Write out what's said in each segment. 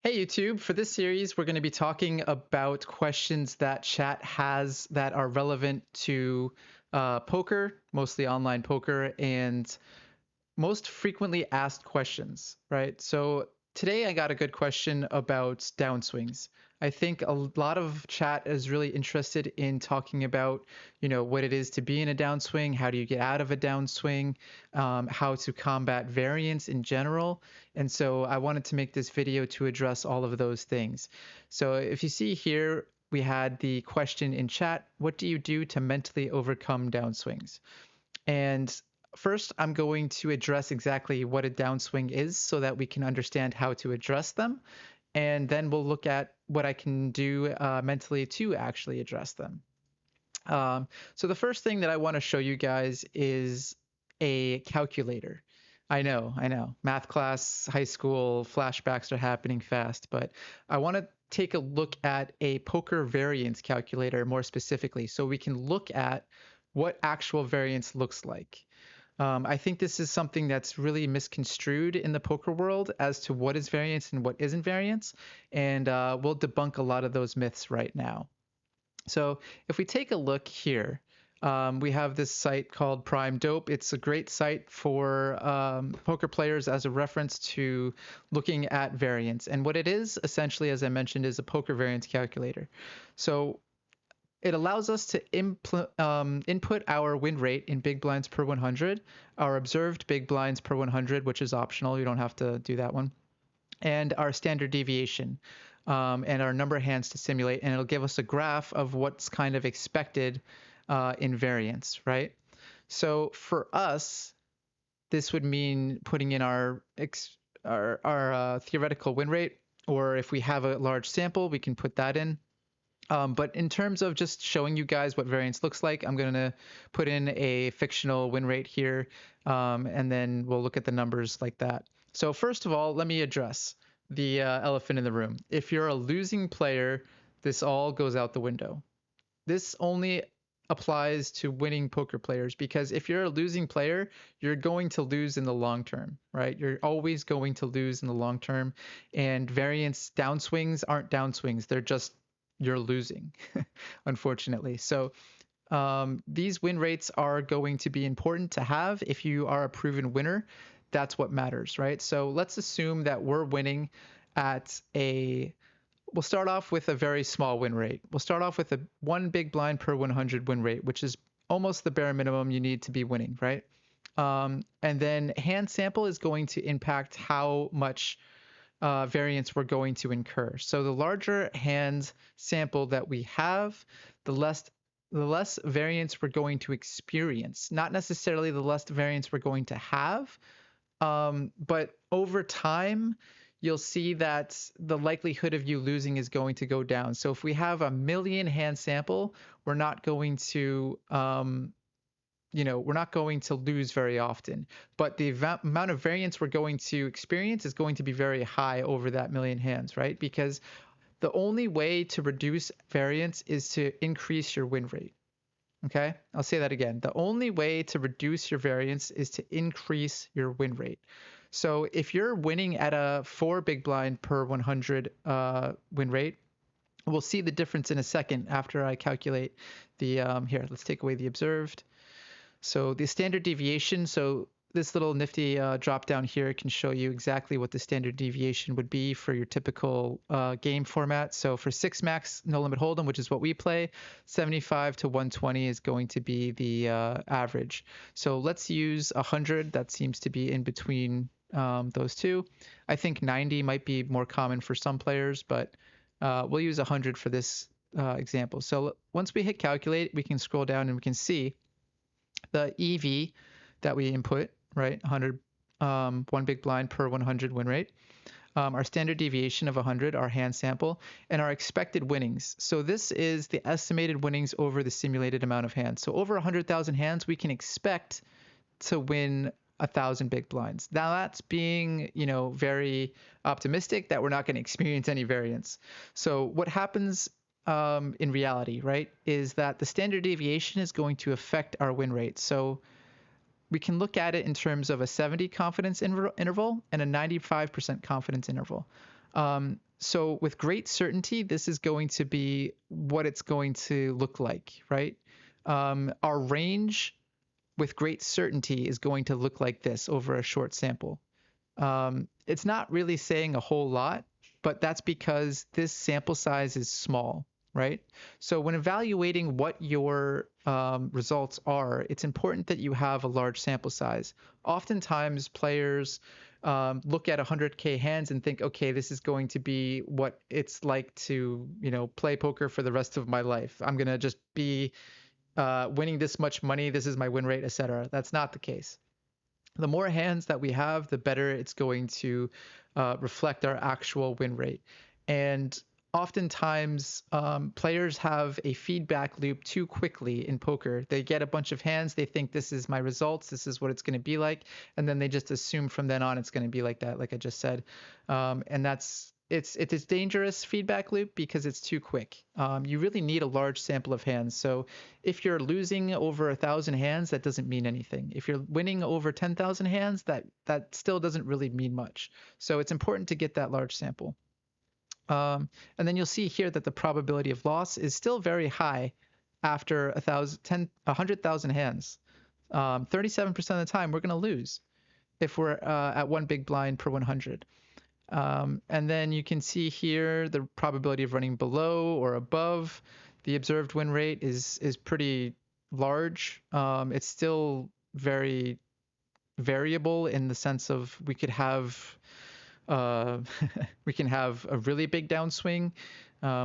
Hey YouTube, for this series, we're going to be talking about questions that chat has that are relevant to poker, mostly online poker, and most frequently asked questions, right? So today I got a good question about downswings. I think a lot of chat is really interested in talking about, what it is to be in a downswing, how do you get out of a downswing, how to combat variance in general. And so I wanted to make this video to address all of those things. So if you see here, we had the question in chat, what do you do to mentally overcome downswings? And first, I'm going to address exactly what a downswing is so that we can understand how to address them. And then we'll look at what I can do mentally to actually address them. So the first thing that I want to show you guys is a calculator. I know. Math class, high school, flashbacks are happening fast, but I want to take a look at a poker variance calculator more specifically so we can look at what actual variance looks like. I think this is something that's really misconstrued in the poker world as to what is variance and what isn't variance, and we'll debunk a lot of those myths right now. So if we take a look here, we have this site called Prime Dope. It's a great site for poker players as a reference to looking at variance. And what it is, essentially, as I mentioned, is a poker variance calculator. So it allows us to input our win rate in big blinds per 100, our observed big blinds per 100, which is optional. You don't have to do that one, and our standard deviation and our number of hands to simulate. And it'll give us a graph of what's kind of expected in variance, right? So for us, this would mean putting in our theoretical win rate, or if we have a large sample, we can put that in. But in terms of just showing you guys what variance looks like, I'm going to put in a fictional win rate here, and then we'll look at the numbers like that. So first of all, let me address the elephant in the room. If you're a losing player, this all goes out the window. This only applies to winning poker players, because if you're a losing player, you're going to lose in the long term, right? You're always going to lose in the long term, and variance downswings aren't downswings. They're just you're losing, unfortunately. So these win rates are going to be important to have if you are a proven winner. That's what matters, right? So let's assume that we're winning at we'll start off with a very small win rate. We'll start off with a one big blind per 100 win rate, which is almost the bare minimum you need to be winning, right? And then hand sample is going to impact how much variance we're going to incur. So the larger hand sample that we have, the less variance we're going to experience. Not necessarily the less variance we're going to have, but over time, you'll see that the likelihood of you losing is going to go down. So if we have a million hand sample, we're not going to we're not going to lose very often, but the amount of variance we're going to experience is going to be very high over that million hands, right? Because the only way to reduce variance is to increase your win rate. Okay, I'll say that again. The only way to reduce your variance is to increase your win rate. So if you're winning at a 4 big blind per 100 win rate, we'll see the difference in a second after I calculate the, here, let's take away the observed. So the standard deviation, so this little nifty drop down here can show you exactly what the standard deviation would be for your typical game format. So for 6 max no limit hold'em, which is what we play, 75 to 120 is going to be the average. So let's use 100. That seems to be in between those two. I think 90 might be more common for some players, but we'll use 100 for this example. So once we hit calculate, we can scroll down and we can see the EV that we input, right? 100, one big blind per 100 win rate, our standard deviation of 100, our hand sample, and our expected winnings. So this is the estimated winnings over the simulated amount of hands. So over 100,000 hands, we can expect to win 1,000 big blinds. Now that's being, very optimistic that we're not going to experience any variance. So what happens in reality, right, is that the standard deviation is going to affect our win rate. So we can look at it in terms of a 70 confidence interval and a 95% confidence interval. So with great certainty, this is going to be what it's going to look like, right? Our range with great certainty is going to look like this over a short sample. It's not really saying a whole lot, but that's because this sample size is small, right? So when evaluating what your results are, it's important that you have a large sample size. Oftentimes, players look at 100K hands and think, okay, this is going to be what it's like to, play poker for the rest of my life. I'm going to just be winning this much money. This is my win rate, etc. That's not the case. The more hands that we have, the better it's going to reflect our actual win rate. And oftentimes, players have a feedback loop too quickly in poker. They get a bunch of hands, they think this is my results, this is what it's going to be like, and then they just assume from then on it's going to be like that, like I just said. And it's a dangerous feedback loop because it's too quick. You really need a large sample of hands. So if you're losing over 1,000 hands, that doesn't mean anything. If you're winning over 10,000 hands, that still doesn't really mean much. So it's important to get that large sample. And then you'll see here that the probability of loss is still very high after 100,000 hands. 37% of the time, we're going to lose if we're at one big blind per 100. And then you can see here the probability of running below or above the observed win rate is pretty large. It's still very variable in the sense of we could have we can have a really big downswing,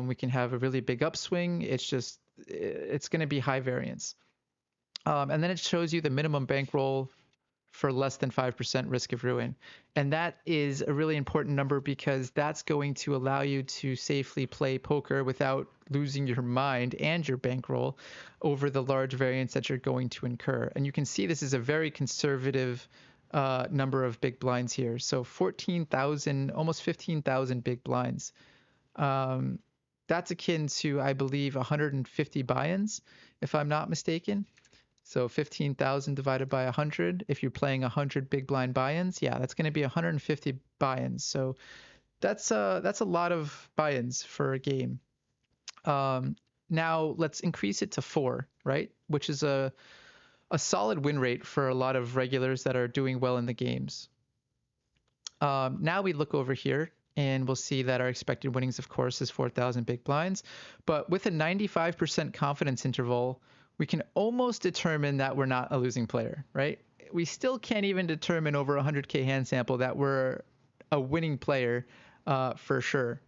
we can have a really big upswing. It's going to be high variance. And then it shows you the minimum bankroll for less than 5% risk of ruin. And that is a really important number because that's going to allow you to safely play poker without losing your mind and your bankroll over the large variance that you're going to incur. And you can see this is a very conservative number of big blinds here. So 14,000, almost 15,000 big blinds. That's akin to, I believe, 150 buy-ins, if I'm not mistaken. So 15,000 divided by 100. If you're playing 100 big blind buy-ins, yeah, that's going to be 150 buy-ins. So that's a lot of buy-ins for a game. Now let's increase it to 4, right? Which is a solid win rate for a lot of regulars that are doing well in the games. Now we look over here and we'll see that our expected winnings, of course, is 4,000 big blinds. But with a 95% confidence interval, we can almost determine that we're not a losing player, right? We still can't even determine over 100K hand sample that we're a winning player for sure,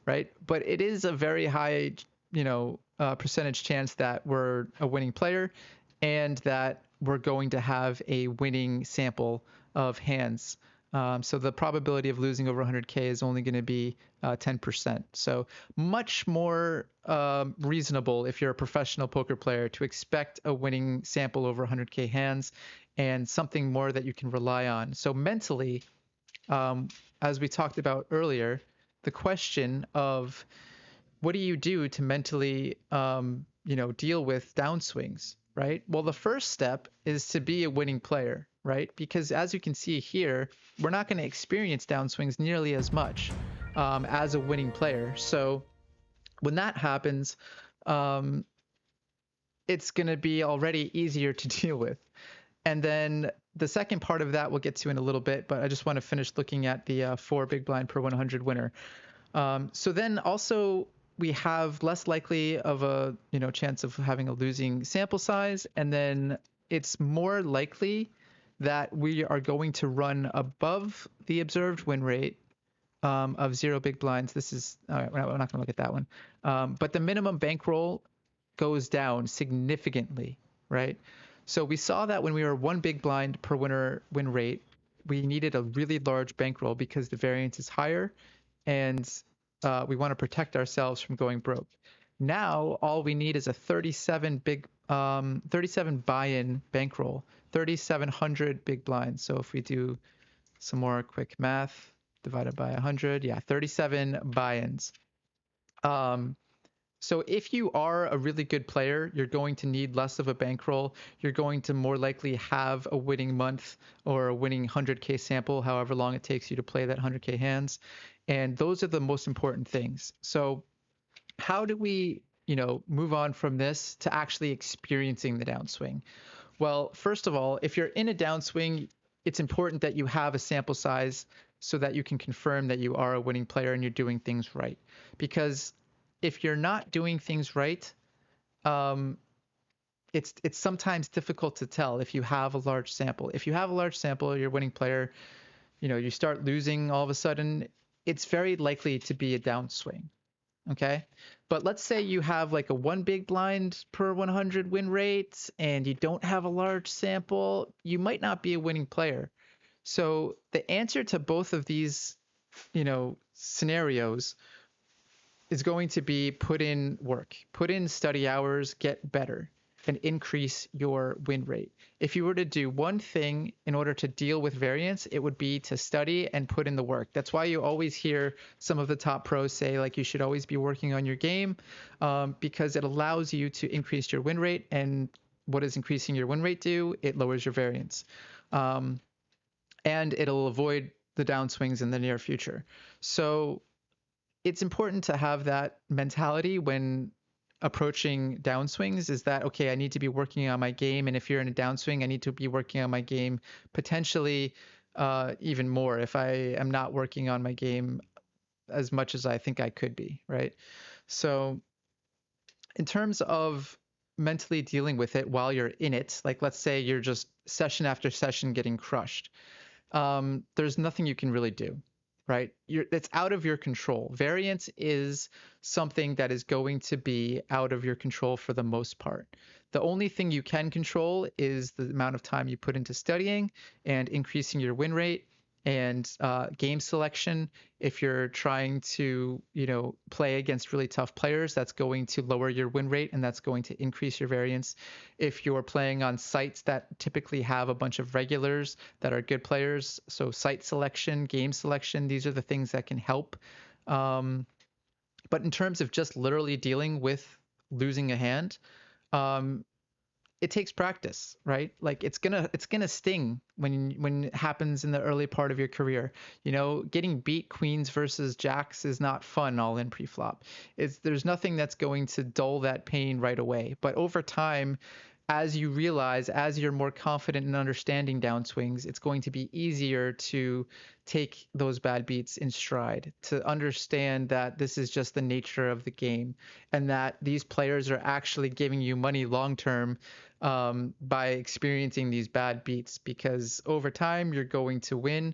right? But it is a very high, percentage chance that we're a winning player and that we're going to have a winning sample of hands. So the probability of losing over 100K is only going to be 10%. So much more reasonable if you're a professional poker player to expect a winning sample over 100K hands and something more that you can rely on. So mentally, as we talked about earlier, the question of what do you do to mentally, deal with downswings, right? Well, the first step is to be a winning player, right? Because as you can see here, we're not going to experience downswings nearly as much as a winning player. So when that happens, it's going to be already easier to deal with. And then the second part of that we'll get to in a little bit, but I just want to finish looking at the 4 big blind per 100 winner. So then also we have less likely of a chance of having a losing sample size, and then it's more likely that we are going to run above the observed win rate of 0 big blinds. This is all right, we're not going to look at that one, but the minimum bankroll goes down significantly, right? So we saw that when we were 1 big blind per winner win rate, we needed a really large bankroll because the variance is higher, and we want to protect ourselves from going broke. Now all we need is a 37 buy-in bankroll, 3,700 big blinds. So if we do some more quick math, divided by 100, yeah, 37 buy-ins. So if you are a really good player, you're going to need less of a bankroll. You're going to more likely have a winning month or a winning 100K sample, however long it takes you to play that 100K hands. And those are the most important things. So how do we, move on from this to actually experiencing the downswing? Well, first of all, if you're in a downswing, it's important that you have a sample size so that you can confirm that you are a winning player and you're doing things right. Because if you're not doing things right, um, it's sometimes difficult to tell if you have a large sample. If you have a large sample, you're a winning player, you start losing all of a sudden, it's very likely to be a downswing. Okay. But let's say you have like a one big blind per 100 win rate and you don't have a large sample, you might not be a winning player. So the answer to both of these, scenarios is going to be put in work, put in study hours, get better, and increase your win rate. If you were to do one thing in order to deal with variance, it would be to study and put in the work. That's why you always hear some of the top pros say, like, you should always be working on your game, because it allows you to increase your win rate. And what does increasing your win rate do? It lowers your variance. And it'll avoid the downswings in the near future. So it's important to have that mentality when approaching downswings, is that, okay, I need to be working on my game. And if you're in a downswing, I need to be working on my game potentially even more if I am not working on my game as much as I think I could be, right? So in terms of mentally dealing with it while you're in it, like let's say you're just session after session getting crushed, there's nothing you can really do, right? It's out of your control. Variance is something that is going to be out of your control for the most part. The only thing you can control is the amount of time you put into studying and increasing your win rate and game selection. If you're trying to, play against really tough players, that's going to lower your win rate and that's going to increase your variance. If you're playing on sites that typically have a bunch of regulars that are good players, so site selection, game selection, these are the things that can help. But in terms of just literally dealing with losing a hand, um, it takes practice, right? Like it's gonna sting when it happens in the early part of your career. Getting beat queens versus jacks is not fun all in pre-flop. There's nothing that's going to dull that pain right away. But over time, as you realize, as you're more confident in understanding downswings, it's going to be easier to take those bad beats in stride, to understand that this is just the nature of the game and that these players are actually giving you money long term by experiencing these bad beats, because over time you're going to win.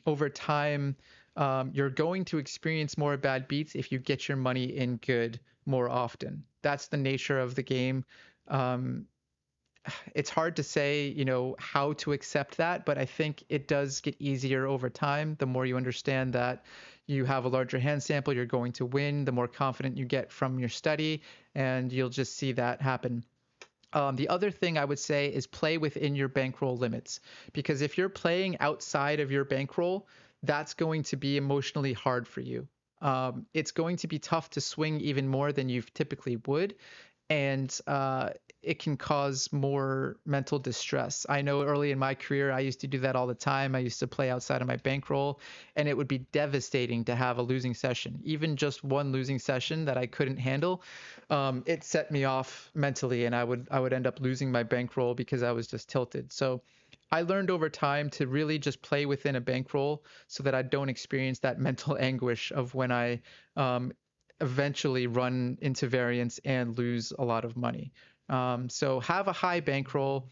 Over time, you're going to experience more bad beats if you get your money in good more often. That's the nature of the game. Um, it's hard to say, how to accept that, but I think it does get easier over time. The more you understand that you have a larger hand sample, you're going to win, the more confident you get from your study, and you'll just see that happen. The other thing I would say is play within your bankroll limits, because if you're playing outside of your bankroll, that's going to be emotionally hard for you. It's going to be tough to swing even more than you typically would, and it can cause more mental distress. I know early in my career, I used to do that all the time. I used to play outside of my bankroll, and it would be devastating to have a losing session. Even just one losing session that I couldn't handle, it set me off mentally, and I would end up losing my bankroll because I was just tilted. So I learned over time to really just play within a bankroll so that I don't experience that mental anguish of when I eventually run into variance and lose a lot of money. So have a high bankroll.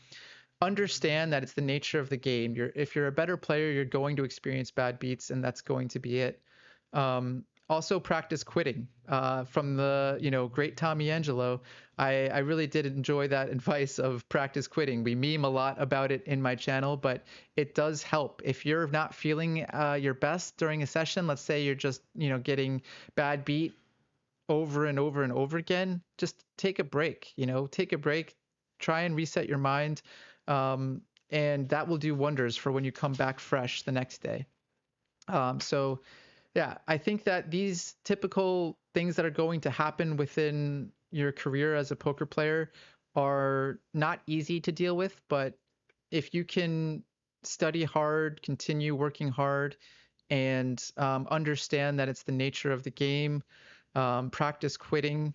Understand that it's the nature of the game. If you're a better player, you're going to experience bad beats, and that's going to be it. Also, practice quitting. From the great Tommy Angelo, I really did enjoy that advice of practice quitting. We meme a lot about it in my channel, but it does help. If you're not feeling your best during a session, let's say you're just getting bad beat over and over and over again, just take a break, take a break, try and reset your mind. And that will do wonders for when you come back fresh the next day. So yeah, I think that these typical things that are going to happen within your career as a poker player are not easy to deal with, but if you can study hard, continue working hard, and understand that it's the nature of the game. Practice quitting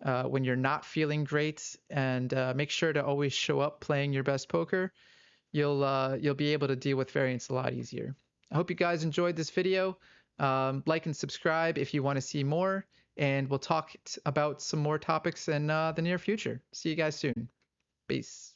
when you're not feeling great, and make sure to always show up playing your best poker. You'll be able to deal with variance a lot easier. I hope you guys enjoyed this video. Like and subscribe if you want to see more, and we'll talk about some more topics in the near future. See you guys soon. Peace.